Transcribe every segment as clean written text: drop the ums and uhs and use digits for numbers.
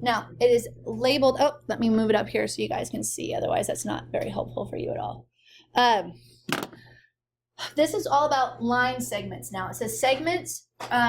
Now, it is labeled, oh, let me move it up here so you guys can see, otherwise that's not very helpful for you at all. This is all about line segments now. It says segments,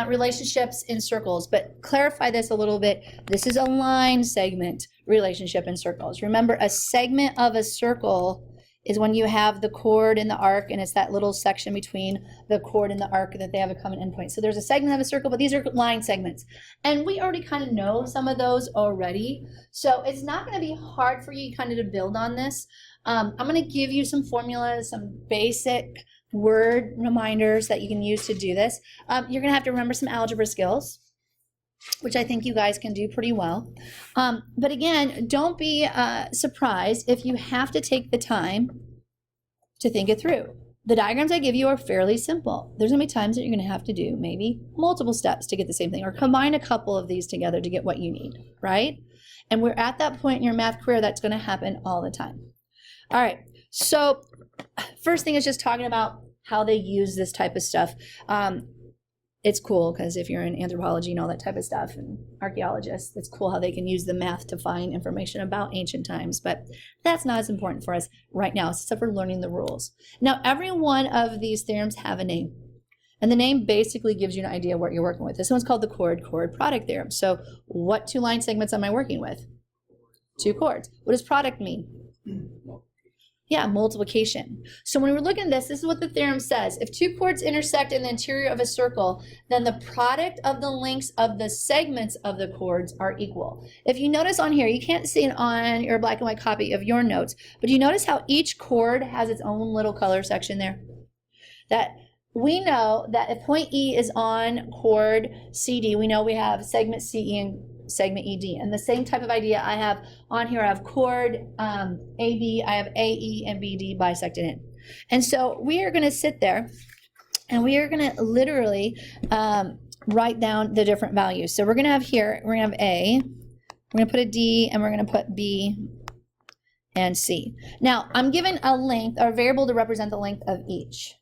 relationships in circles, but clarify this a little bit. This is a line segment relationship in circles. Remember, a segment of a circle is when you have the chord and the arc, and it's that little section between the chord and the arc that they have a common endpoint. So there's a segment of a circle, but these are line segments. And we already kind of know some of those already. So it's not going to be hard for you kind of to build on this. I'm going to give you some formulas, some basic word reminders that you can use to do this. You're going to have to remember some algebra skills, which I think you guys can do pretty well. But again, don't be surprised if you have to take the time to think it through. The diagrams I give you are fairly simple. There's going to be times that you're going to have to do maybe multiple steps to get the same thing, or combine a couple of these together to get what you need, right? And we're at that point in your math career that's going to happen all the time. All right, so first thing is just talking about how they use this type of stuff. It's cool because if you're in anthropology and all that type of stuff, and archaeologists, it's cool how they can use the math to find information about ancient times, but that's not as important for us right now, except for learning the rules. Now, every one of these theorems have a name, and the name basically gives you an idea of what you're working with. This one's called the chord product theorem. So what two line segments am I working with? Two chords. What does product mean? Yeah, multiplication. So when we're looking at this, this is what the theorem says. If two chords intersect in the interior of a circle, then the product of the lengths of the segments of the chords are equal. If you notice on here, you can't see it on your black and white copy of your notes, but you notice how each chord has its own little color section there? That we know that if point E is on chord CD, we know we have segment CE and segment ED. And the same type of idea I have on here, I have chord AB, I have AE and BD bisected in. And so we are going to sit there and we are going to literally write down the different values. So we're going to have here, we're going to have A, we're going to put a D, and we're going to put B and C. Now, I'm given a length, or a variable to represent the length of each.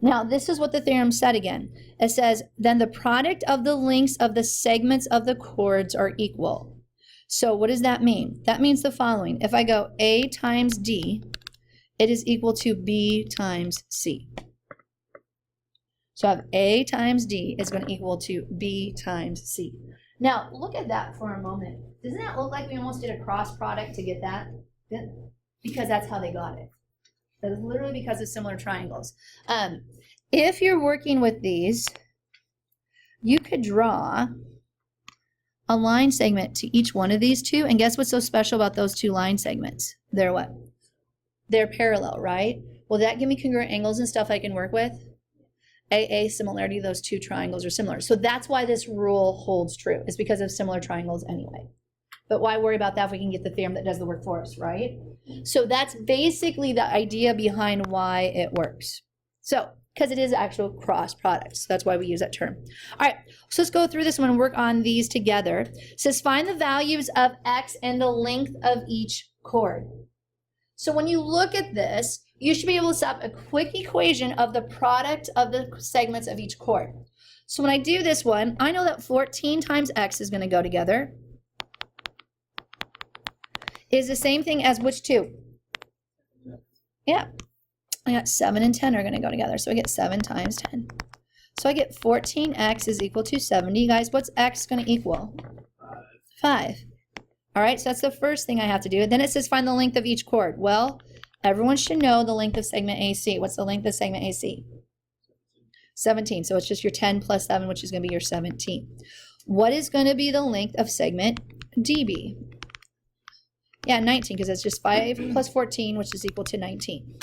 Now, this is what the theorem said again. It says, then the product of the lengths of the segments of the chords are equal. So what does that mean? That means the following. If I go A times D, it is equal to B times C. So I have A times D is going to equal to B times C. Now, look at that for a moment. Doesn't that look like we almost did a cross product to get that? Because that's how they got it. That is literally because of similar triangles. If you're working with these, you could draw a line segment to each one of these two. And guess what's so special about those two line segments? They're what? They're parallel, right? Will that give me congruent angles and stuff I can work with? AA similarity, those two triangles are similar. So that's why this rule holds true. It's because of similar triangles anyway. But why worry about that if we can get the theorem that does the work for us, right? So that's basically the idea behind why it works. So, because it is actual cross products. That's why we use that term. All right, so let's go through this one and work on these together. It says find the values of X and the length of each chord. So when you look at this, you should be able to set up a quick equation of the product of the segments of each chord. So when I do this one, I know that 14 times X is going to go together. Is the same thing as which two? Yeah. I got 7 and 10 are going to go together. So I get 7 times 10. So I get 14x is equal to 70. Guys, what's x going to equal? 5. All right, so that's the first thing I have to do. Then it says find the length of each chord. Well, everyone should know the length of segment AC. What's the length of segment AC? 17. So it's just your 10 plus 7, which is going to be your 17. What is going to be the length of segment DB? Yeah, 19, because it's just 5 plus 14, which is equal to 19.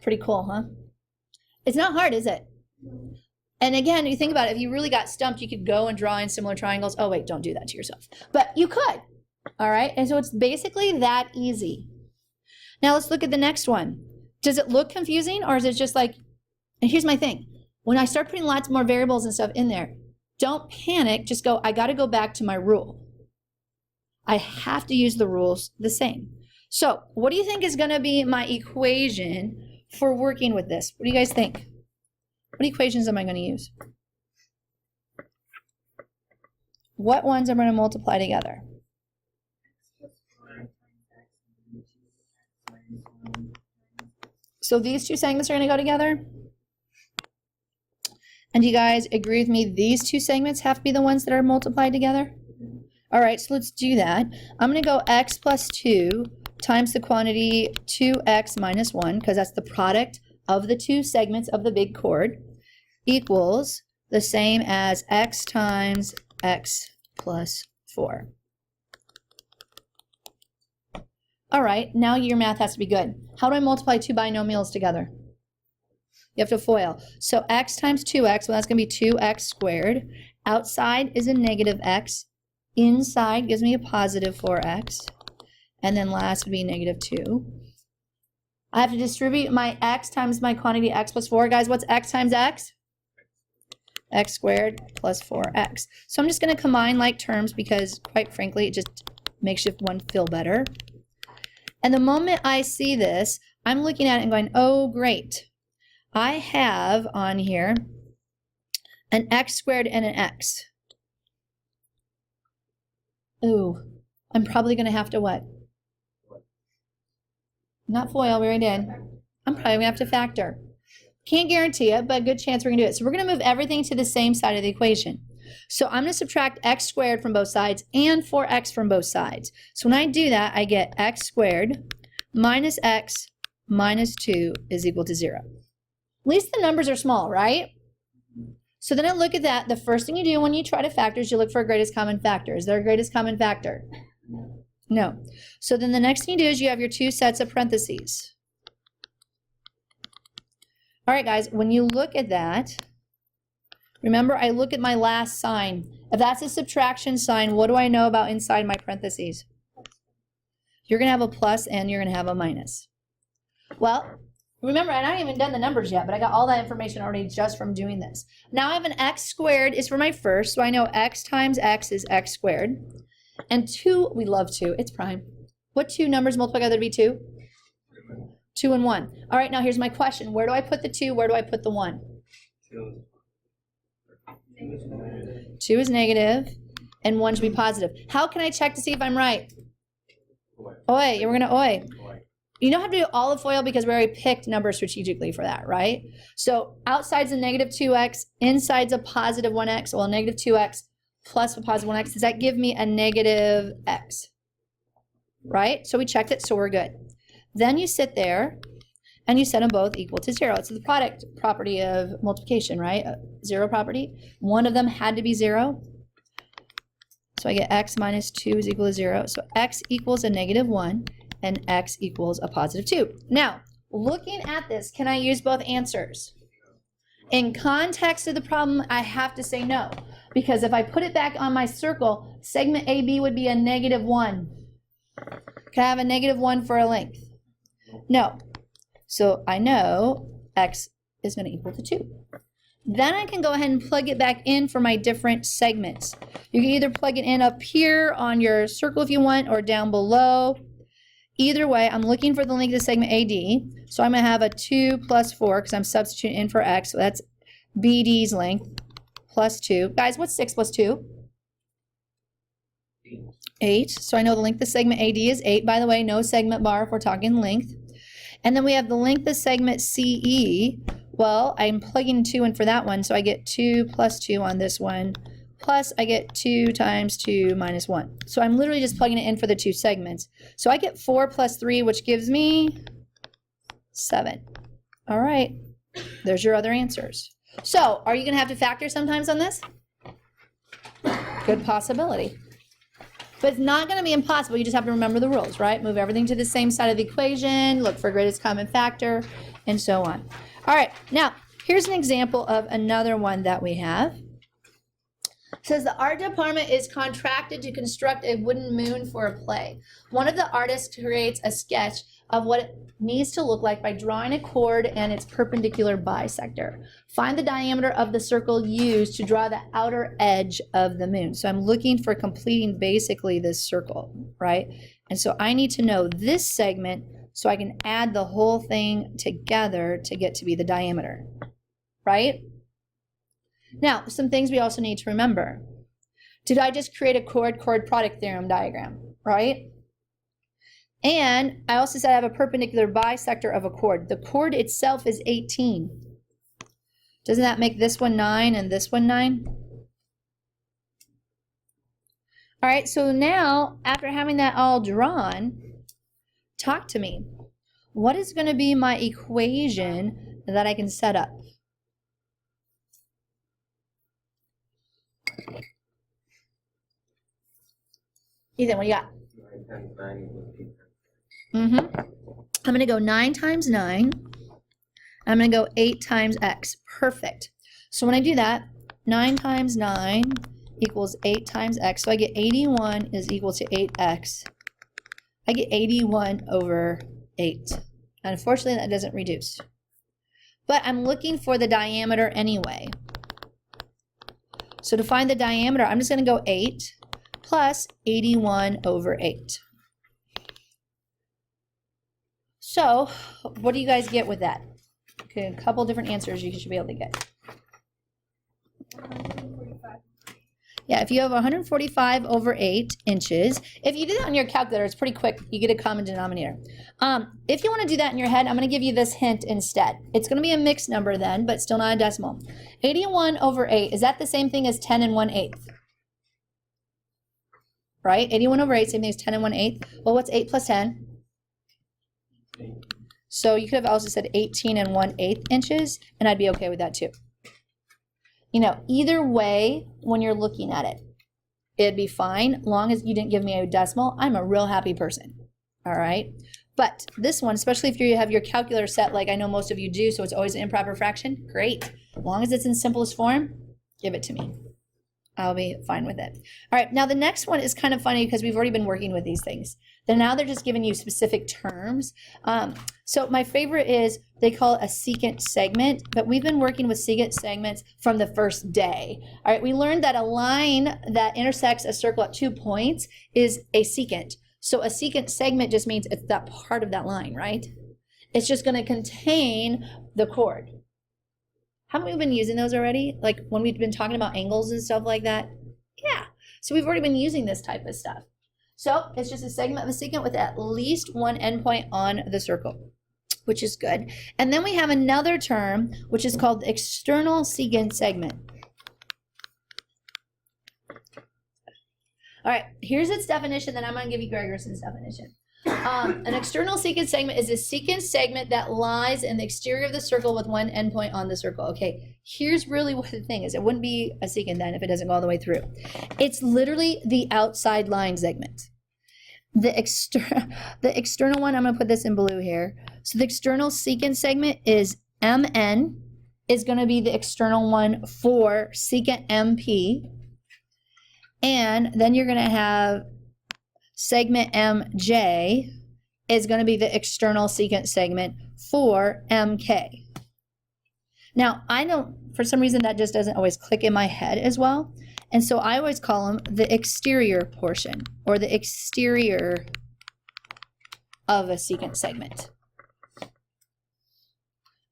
Pretty cool, huh? It's not hard, is it? And again, you think about it, if you really got stumped, you could go and draw in similar triangles. Oh, wait, don't do that to yourself. But you could, all right? And so it's basically that easy. Now let's look at the next one. Does it look confusing, or is it just like, and here's my thing. When I start putting lots more variables and stuff in there, don't panic, just go, I got to go back to my rule. I have to use the rules the same. So what do you think is going to be my equation for working with this? What do you guys think? What equations am I going to use? what ones am I going to multiply together? So these two segments are going to go together? And you guys agree with me, these two segments have to be the ones that are multiplied together? All right, so let's do that. I'm going to go x plus 2 times the quantity 2x minus 1, because that's the product of the two segments of the big chord, equals the same as x times x plus 4. All right, now your math has to be good. How do I multiply two binomials together? You have to FOIL. So x times 2x, well, that's going to be 2x squared. Outside is a negative x. Inside gives me a positive 4x. And then last would be negative 2. I have to distribute my x times my quantity x plus 4. Guys, what's x times x? X squared plus 4x. So I'm just going to combine like terms because, quite frankly, it just makes one feel better. And the moment I see this, I'm looking at it and going, oh, great. I have on here an x squared and an x. Ooh, I'm probably going to have to what? Not FOIL, we already did. I'm probably going to have to factor. Can't guarantee it, but a good chance we're going to do it. So we're going to move everything to the same side of the equation. So I'm going to subtract x squared from both sides and 4x from both sides. So when I do that, I get x squared minus x minus 2 is equal to 0. At least the numbers are small, right? So then I look at that. The first thing you do when you try to factor is you look for a greatest common factor. Is there a greatest common factor? No. So then the next thing you do is you have your two sets of parentheses. All right, guys, when you look at that, remember I look at my last sign. If that's a subtraction sign, what do I know about inside my parentheses? You're going to have a plus and you're going to have a minus. Well, remember, and I haven't even done the numbers yet, but I got all that information already just from doing this. Now I have an x squared is for my first, so I know x times x is x squared. And 2, we love 2, it's prime. What two numbers multiply together to be 2? 2 and 1. All right, now here's my question. Where do I put the 2? Where do I put the 1? 2 is negative, and 1 should be positive. How can I check to see if I'm right? Oi, we're going to oi. You don't have to do all of FOIL because we already picked numbers strategically for that, right? So outside's a negative 2x, inside's a positive 1x, well, a negative 2x plus a positive 1x. Does that give me a negative x? Right? So we checked it, so we're good. Then you sit there and you set them both equal to 0. It's the product property of multiplication, right? 0 property. One of them had to be 0. So I get x minus 2 is equal to 0. So x equals a negative 1 and x equals a positive 2. Now, looking at this, can I use both answers? In context of the problem, I have to say no. Because if I put it back on my circle, segment AB would be a negative 1. Can I have a negative 1 for a length? No. So I know x is going to equal to 2. Then I can go ahead and plug it back in for my different segments. You can either plug it in up here on your circle if you want, or down below. Either way, I'm looking for the length of the segment AD. So I'm going to have a 2 plus 4 because I'm substituting in for x. So that's BD's length plus 2. Guys, what's 6 plus 2? 8. So I know the length of segment AD is 8. By the way, no segment bar if we're talking length. And then we have the length of segment CE. Well, I'm plugging 2 in for that one. So I get 2 plus 2 on this one. Plus I get 2 times 2 minus 1. So I'm literally just plugging it in for the two segments. So I get 4 plus 3, which gives me 7. All right, there's your other answers. So are you going to have to factor sometimes on this? Good possibility. But it's not going to be impossible. You just have to remember the rules, right? Move everything to the same side of the equation, look for greatest common factor, and so on. All right, now here's an example of another one that we have. It says the art department is contracted to construct a wooden moon for a play. One of the artists creates a sketch of what it needs to look like by drawing a chord and its perpendicular bisector. Find the diameter of the circle used to draw the outer edge of the moon. So I'm looking for completing basically this circle, right? And so I need to know this segment so I can add the whole thing together to get to be the diameter, right? Now, some things we also need to remember. Did I just create a chord product theorem diagram, right? And I also said I have a perpendicular bisector of a chord. The chord itself is 18. Doesn't that make this one 9 and this one 9? All right, so now after having that all drawn, talk to me. What is going to be my equation that I can set up? Ethan, what do you got? 9 times 9 equals 8 times. I'm going to go 9 times 9. I'm going to go 8 times x. Perfect. So when I do that, 9 times 9 equals 8 times x. So I get 81 is equal to 8x. I get 81 over 8. Unfortunately, that doesn't reduce. But I'm looking for the diameter anyway. So to find the diameter, I'm just going to go 8 plus 81 over 8. So what do you guys get with that? Okay, a couple different answers you should be able to get. 145. Yeah, if you have 145 over 8 inches, if you do that on your calculator, it's pretty quick. You get a common denominator. If you want to do that in your head, I'm going to give you this hint instead. It's going to be a mixed number then, but still not a decimal. 81 over 8, is that the same thing as 10 and 1/8? Right? 81 over 8, same thing as 10 and 1/8. Well, what's 8 plus 10? 8. So you could have also said 18 and 1/8 inches, and I'd be okay with that too. You know, either way, when you're looking at it, it'd be fine. Long as you didn't give me a decimal, I'm a real happy person. All right. But this one, especially if you have your calculator set like I know most of you do, so it's always an improper fraction, great. As long as it's in simplest form, give it to me. I'll be fine with it. All right, now the next one is kind of funny because we've already been working with these things. Then now they're just giving you specific terms. So my favorite is they call it a secant segment, but we've been working with secant segments from the first day. All right, we learned that a line that intersects a circle at 2 points is a secant. So a secant segment just means it's that part of that line, right? It's just going to contain the chord. Haven't we been using those already? Like when we've been talking about angles and stuff like that? Yeah. So we've already been using this type of stuff. So it's just a segment of a secant with at least one endpoint on the circle, which is good. And then we have another term, which is called the external secant segment. All right, here's its definition, then I'm going to give you Gregerson's definition. An external secant segment is a secant segment that lies in the exterior of the circle with one endpoint on the circle. Okay, here's really what the thing is. It wouldn't be a secant then if it doesn't go all the way through. It's literally the outside line segment. The external one, I'm going to put this in blue here. So the external secant segment is MN, is going to be the external one for secant MP. And then you're going to have segment MJ is going to be the external secant segment for MK. Now, I don't, for some reason, that just doesn't always click in my head as well. And so I always call them the exterior portion or the exterior of a secant segment.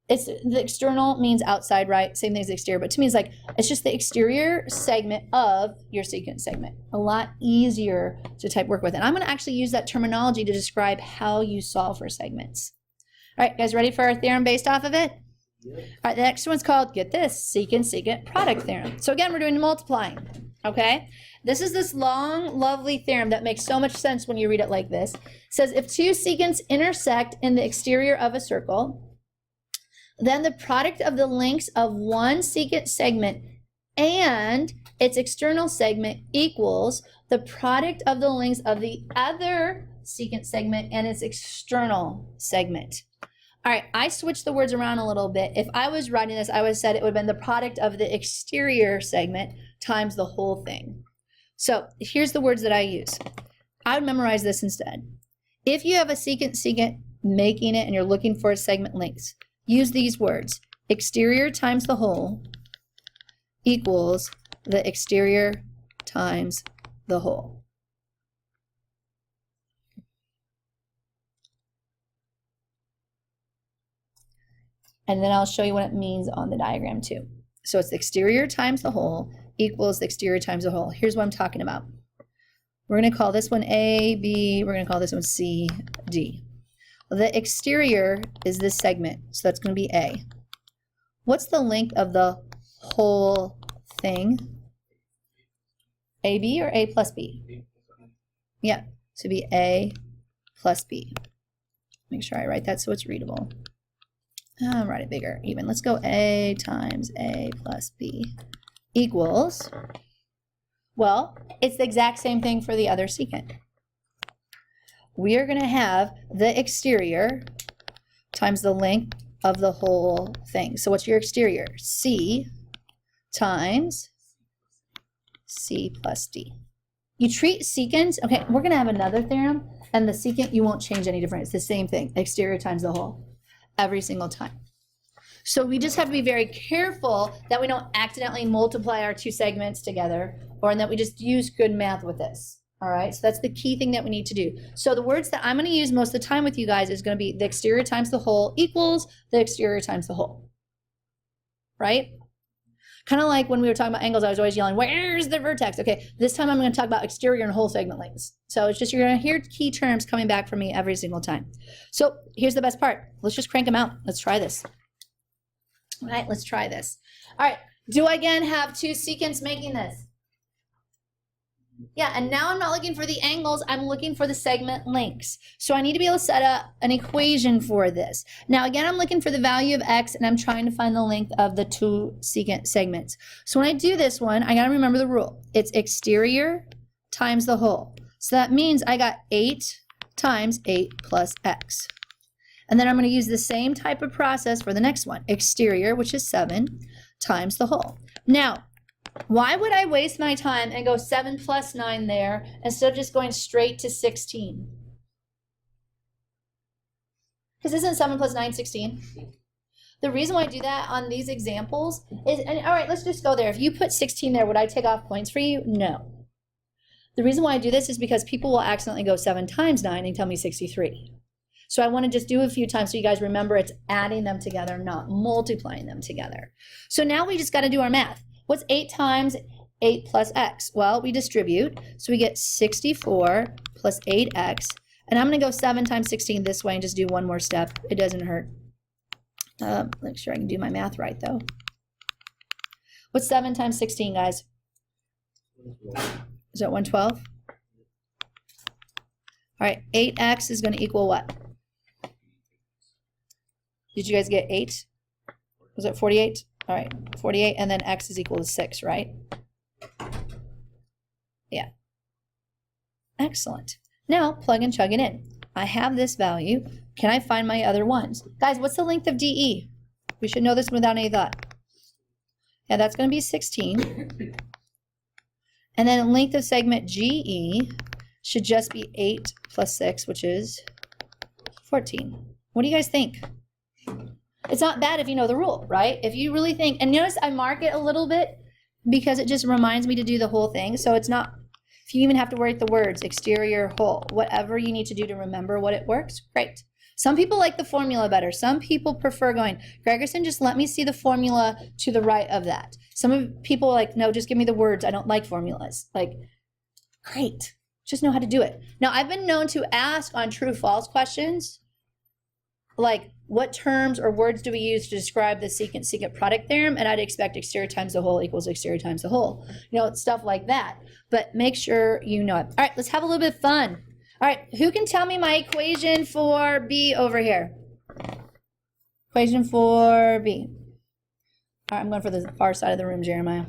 It's the external means outside, right? Same thing as exterior, but to me it's like, it's just the exterior segment of your secant segment. A lot easier to type work with. And I'm going to actually use that terminology to describe how you solve for segments. All right, guys, ready for our theorem based off of it? Yep. All right, the next one's called, get this, secant product theorem. So again, we're doing multiplying, okay? This is this long, lovely theorem that makes so much sense when you read it like this. It says, if two secants intersect in the exterior of a circle, then the product of the lengths of one secant segment and its external segment equals the product of the lengths of the other secant segment and its external segment. All right, I switched the words around a little bit. If I was writing this, I would have said it would have been the product of the exterior segment times the whole thing. So here's the words that I use. I would memorize this instead. If you have a secant making it and you're looking for a segment lengths, use these words. Exterior times the whole equals the exterior times the whole. And then I'll show you what it means on the diagram too. So it's the exterior times the whole equals the exterior times the whole. Here's what I'm talking about. We're going to call this one A, B, we're going to call this one C, D. The exterior is this segment, so that's going to be A. What's the length of the whole thing? AB or A plus B? Yeah, so it'd be A plus B. Make sure I write that so it's readable. I'll write it bigger, even. Let's go A times A plus B equals, well, it's the exact same thing for the other secant. We are going to have the exterior times the length of the whole thing. So what's your exterior? C times C plus D. You treat secants, okay, we're going to have another theorem, and the secant, you won't change any different. It's the same thing, exterior times the whole, every single time. So we just have to be very careful that we don't accidentally multiply our two segments together, or that we just use good math with this. All right, so that's the key thing that we need to do. So the words that I'm going to use most of the time with you guys is going to be the exterior times the whole equals the exterior times the whole. Right? Kind of like when we were talking about angles, I was always yelling, where's the vertex? Okay, this time I'm going to talk about exterior and whole segment lengths. So it's just, you're going to hear key terms coming back from me every single time. So here's the best part. Let's just crank them out. Let's try this. All right, let's try this. All right, do I again have two secants making this? Yeah, and now I'm not looking for the angles, I'm looking for the segment lengths. So I need to be able to set up an equation for this. Now again, I'm looking for the value of x, and I'm trying to find the length of the two secant segments. So when I do this one, I gotta remember the rule. It's exterior times the whole. So that means I got 8 times 8 plus x. And then I'm gonna use the same type of process for the next one. Exterior, which is 7, times the whole. Now, why would I waste my time and go 7 plus 9 there instead of just going straight to 16? Because isn't 7 plus 9 16? The reason why I do that on these examples is, and all right, let's just go there. If you put 16 there, would I take off points for you? No. The reason why I do this is because people will accidentally go 7 times 9 and tell me 63. So I want to just do a few times so you guys remember it's adding them together, not multiplying them together. So now we just got to do our math. What's 8 times 8 plus x? Well, we distribute, so we get 64 plus 8x, and I'm going to go 7 times 16 this way and just do one more step. It doesn't hurt. Make sure I can do my math right, though. What's 7 times 16, guys? Is that 112? All right, 8x is going to equal what? Did you guys get 8? Was it 48? All right, 48, and then x is equal to 6, right? Yeah. Excellent. Now, plug and chug it in. I have this value. Can I find my other ones? Guys, what's the length of DE? We should know this without any thought. Yeah, that's going to be 16. And then length of segment GE should just be 8 plus 6, which is 14. What do you guys think? It's not bad if you know the rule, right? If you really think, and notice I mark it a little bit because it just reminds me to do the whole thing. So it's not, if you even have to write the words, exterior, whole, whatever you need to do to remember what it works, great. Some people like the formula better. Some people prefer going, Gregerson, just let me see the formula to the right of that. Some people are like, no, just give me the words. I don't like formulas. Like, great, just know how to do it. Now, I've been known to ask on true-false questions, like, what terms or words do we use to describe the secant product theorem? And I'd expect exterior times the whole equals exterior times the whole. You know, stuff like that. But make sure you know it. All right, let's have a little bit of fun. All right, who can tell me my equation for B over here? Equation for B. All right, I'm going for the far side of the room, Jeremiah.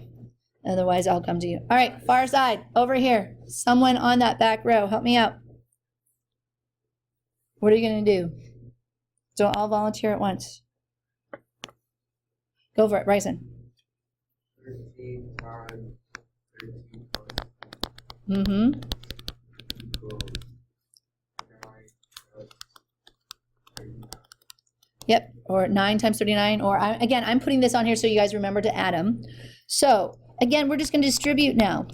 Otherwise, I'll come to you. All right, far side, over here. Someone on that back row, help me out. What are you going to do? Don't all volunteer at once. Go for it, Bryson. 13 times 13 plus Mm-hmm. equals 9 plus 39. Yep, or 9 times 39, or again, I'm putting this on here so you guys remember to add them. So again, we're just going to distribute now.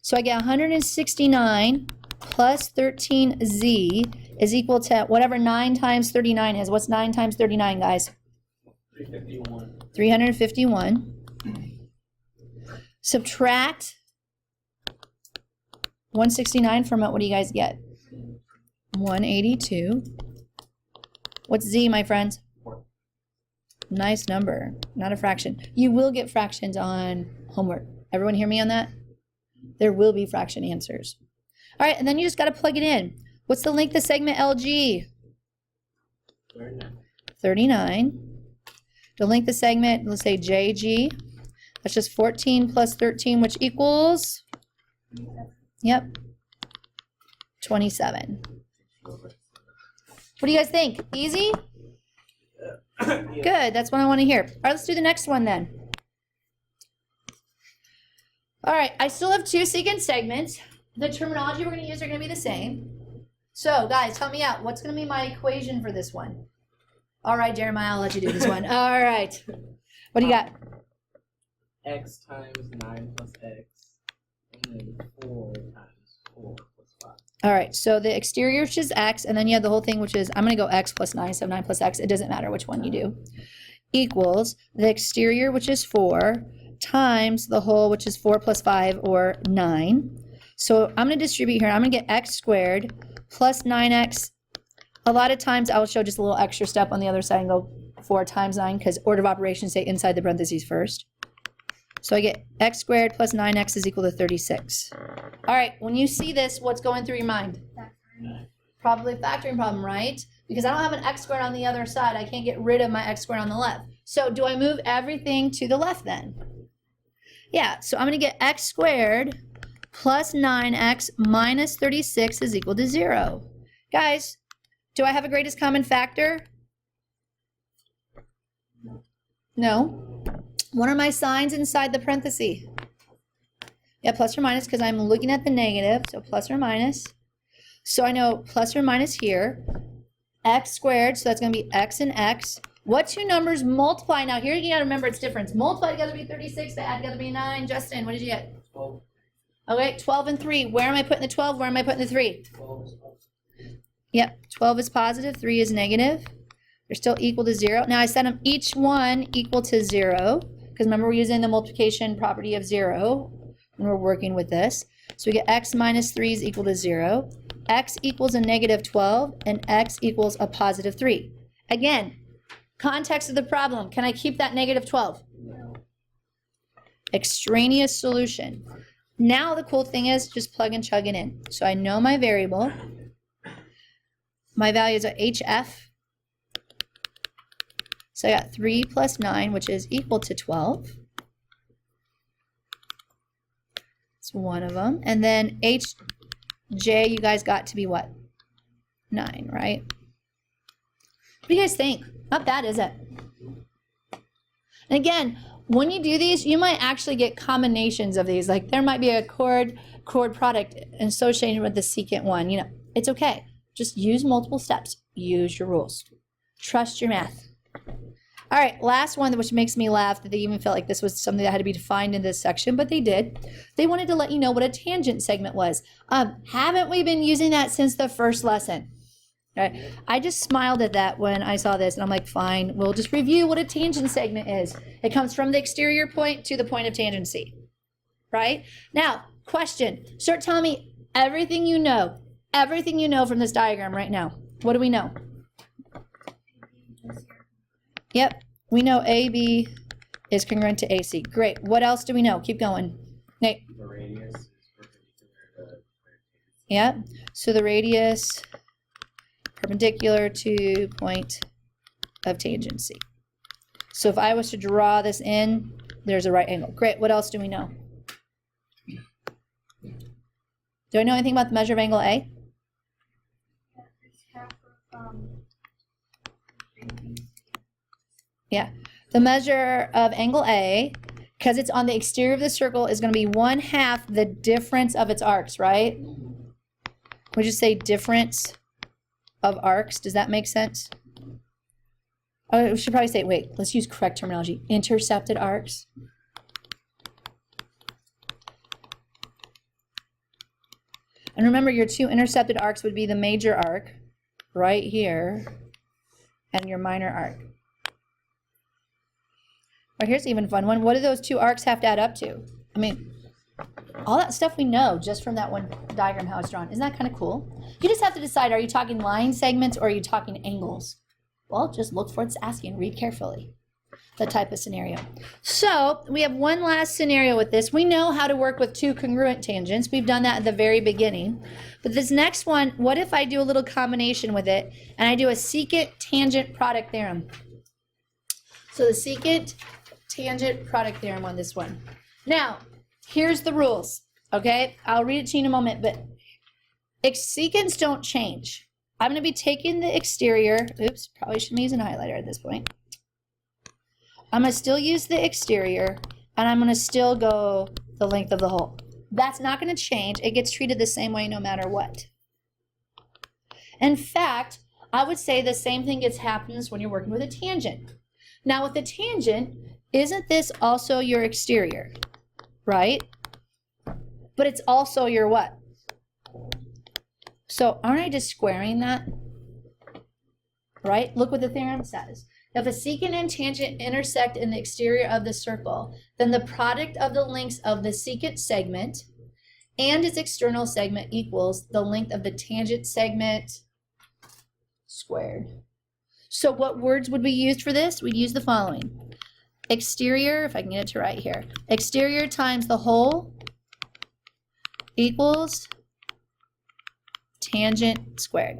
So I get 169 plus 13z is equal to whatever 9 times 39 is. What's 9 times 39, guys? 351. 351. Subtract 169 from it. What do you guys get? 182. What's z, my friends? Nice number, not a fraction. You will get fractions on homework. Everyone hear me on that? There will be fraction answers. All right, and then you just got to plug it in. What's the length of segment LG? 39. The length of segment, let's say JG. That's just 14 plus 13, which equals? Yep. 27. What do you guys think? Easy? Good, that's what I want to hear. All right, let's do the next one then. All right, I still have two secant segments. The terminology we're going to use are going to be the same. So, guys, help me out. What's going to be my equation for this one? All right, Jeremiah, I'll let you do this one. All right. What do you got? X times 9 plus X, and then 4 times 4 plus 5. All right, so the exterior, which is X, and then you have the whole thing, which is, I'm going to go X plus 9, so 9 plus X. It doesn't matter which one you do. Equals the exterior, which is 4, times the whole, which is 4 plus 5, or 9. So I'm going to distribute here. I'm going to get X squared plus 9X. A lot of times I will show just a little extra step on the other side and go 4 times 9, because order of operations say inside the parentheses first. So I get X squared plus 9X is equal to 36. All right, when you see this, what's going through your mind? Probably a factoring problem, right? Because I don't have an X squared on the other side. I can't get rid of my X squared on the left. So do I move everything to the left then? Yeah, so I'm going to get X squared plus 9X minus 36 is equal to 0. Guys, do I have a greatest common factor? No. What are my signs inside the parenthesis? Yeah, plus or minus, because I'm looking at the negative, so plus or minus. So I know plus or minus here. X squared, so that's going to be X and X. What two numbers multiply? Now here you got to remember its difference. Multiply together to be 36, they add together to be 9. Justin, what did you get? 12. Okay, 12 and 3. Where am I putting the 12? Where am I putting the 3? 12 is positive. Yep, 12 is positive, 3 is negative. They're still equal to 0. Now I set them each one equal to 0. Because remember, we're using the multiplication property of 0 when we're working with this. So we get X minus 3 is equal to 0. X equals a negative 12, and X equals a positive 3. Again, context of the problem. Can I keep that negative 12? No. Extraneous solution. Now the cool thing is just plug and chug it in. So I know my variable. My values are HF. So I got 3 plus 9, which is equal to 12. It's one of them. And then HJ, you guys got to be what? 9, right? What do you guys think? Not bad, is it? And again, when you do these, you might actually get combinations of these. Like there might be a chord product associated with the secant one. You know, it's okay. Just use multiple steps. Use your rules. Trust your math. All right, last one, which makes me laugh that they even felt like this was something that had to be defined in this section, but they did. They wanted to let you know what a tangent segment was. Haven't we been using that since the first lesson? Right? I just smiled at that when I saw this, and I'm like, fine, we'll just review what a tangent segment is. It comes from the exterior point to the point of tangency, right? Now, question, start telling me everything you know from this diagram right now. What do we know? Yep, we know AB is congruent to AC. Great. What else do we know? Keep going. Nate. The radius is perpendicular to Yep. So the radius perpendicular to point of tangency. So if I was to draw this in, there's a right angle. Great. What else do we know? Do I know anything about the measure of angle A? Yeah, the measure of angle A, because it's on the exterior of the circle, is going to be 1/2 the difference of its arcs, right? We just say difference of arcs. Does that make sense? Oh, we should probably say, wait, let's use correct terminology. Intercepted arcs. And remember, your two intercepted arcs would be the major arc right here and your minor arc. Or here's an even fun one. What do those two arcs have to add up to? I mean, all that stuff we know just from that one diagram, how it's drawn. Isn't that kind of cool? You just have to decide, are you talking line segments or are you talking angles? Well, just look for it's asking, read carefully the type of scenario. So we have one last scenario with this. We know how to work with two congruent tangents. We've done that at the very beginning. But this next one, what if I do a little combination with it and I do a secant tangent product theorem? So the secant tangent product theorem on this one. Now, here's the rules, okay? I'll read it to you in a moment, but secants don't change. I'm going to be taking the exterior. Oops, probably shouldn't use a highlighter at this point. I'm going to still use the exterior, and I'm going to still go the length of the hole. That's not going to change. It gets treated the same way no matter what. In fact, I would say the same thing happens when you're working with a tangent. Now with a tangent, isn't this also your exterior, right? But it's also your what? So aren't I just squaring that? Right? Look what the theorem says. If a secant and tangent intersect in the exterior of the circle, then the product of the lengths of the secant segment and its external segment equals the length of the tangent segment squared. So what words would we use for this? We'd use the following. Exterior, if I can get it to right here. Exterior times the whole equals tangent squared.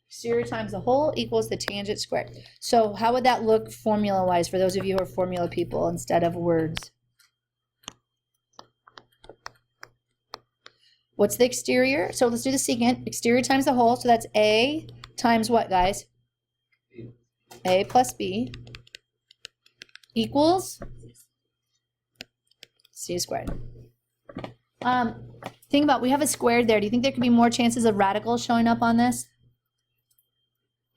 Exterior times the whole equals the tangent squared. So how would that look formula-wise for those of you who are formula people instead of words? What's the exterior? So let's do the secant. Exterior times the whole. So that's A times what, guys? A plus B equals C squared. Think about, we have a squared there. Do you think there could be more chances of radicals showing up on this?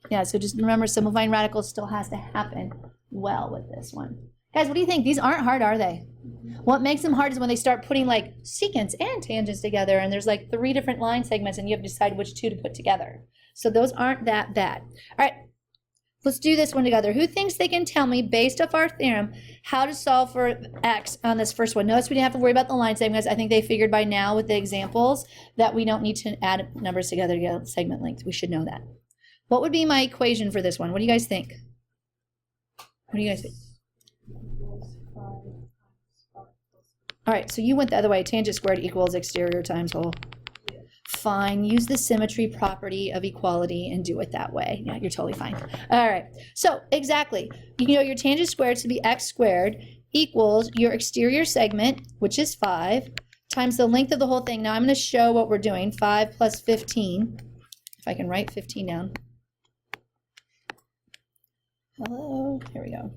Yeah, so just remember, simplifying radicals still has to happen well with this one. Guys, what do you think? These aren't hard, are they? What makes them hard is when they start putting like secants and tangents together and there's like 3 different line segments and you have to decide which 2 to put together. So those aren't that bad. All right, let's do this one together. Who thinks they can tell me, based off our theorem, how to solve for x on this first one? Notice we didn't have to worry about the line segments. I think they figured by now with the examples that we don't need to add numbers together to get segment length. We should know that. What would be my equation for this one? What do you guys think? What do you guys think? All right, so you went the other way. Tangent squared equals exterior times whole. Fine, use the symmetry property of equality and do it that way. Yeah, you're totally fine. All right, so exactly. You know your tangent squared to be x squared equals your exterior segment, which is 5, times the length of the whole thing. Now I'm going to show what we're doing. 5 plus 15. If I can write 15 down. Hello, here we go.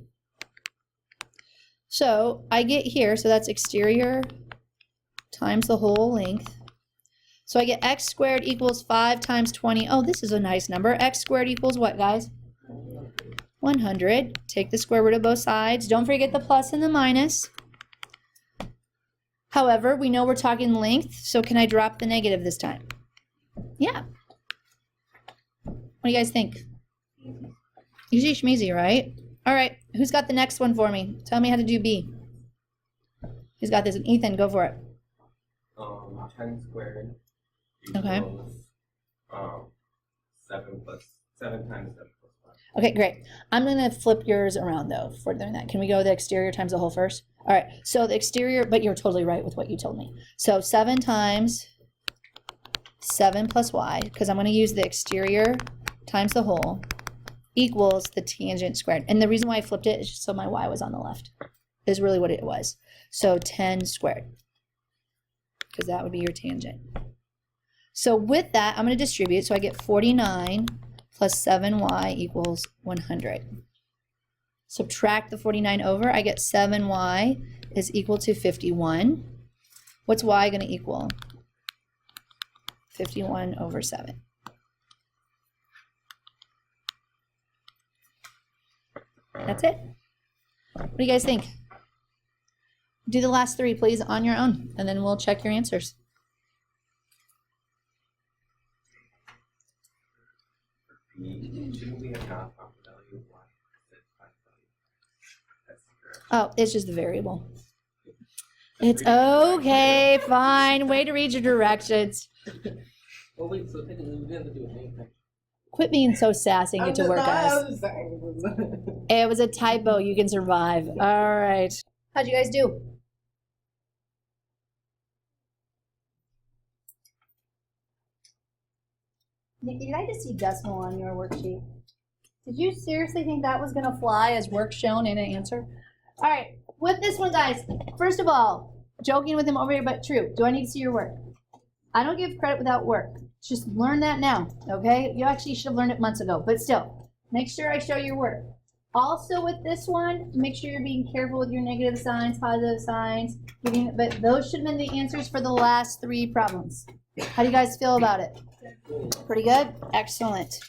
So I get here, so that's exterior times the whole length. So I get x squared equals 5 times 20. Oh, this is a nice number. X squared equals what, guys? 100. Take the square root of both sides. Don't forget the plus and the minus. However, we know we're talking length, so can I drop the negative this time? Yeah. What do you guys think? Easy schmeezy, right? All right, who's got the next one for me? Tell me how to do B. Who's got this? Ethan, go for it. 10 squared Okay. equals 7 times 7 plus 5. Okay, great. I'm going to flip yours around, though, before doing that. Can we go the exterior times the whole first? All right, so the exterior, but you're totally right with what you told me. So 7 times 7 plus y, because I'm going to use the exterior times the whole, equals the tangent squared. And the reason why I flipped it is just so my y was on the left, is really what it was. So 10 squared, because that would be your tangent. So with that, I'm going to distribute. So I get 49 plus 7y equals 100. Subtract the 49 over, I get 7y is equal to 51. What's y going to equal? 51 over 7. That's it. What do you guys think? Do the last 3, please, on your own, and then we'll check your answers. Shouldn't we have not found the value of y? Oh, it's just the variable. It's okay, fine. Way to read your directions. Oh wait, so technically we didn't have to do anything. Quit being so sassy and get to work, guys. It was a typo. You can survive. All right. How'd you guys do? Nikki, did I just see decimal on your worksheet? Did you seriously think that was going to fly as work shown in an answer? All right. With this one, guys, first of all, joking with him over here, but true. Do I need to see your work? I don't give credit without work. Just learn that now, okay? You actually should have learned it months ago, but still, make sure I show your work. Also with this one, make sure you're being careful with your negative signs, positive signs, but those should have been the answers for the last 3 problems. How do you guys feel about it? Pretty good? Excellent.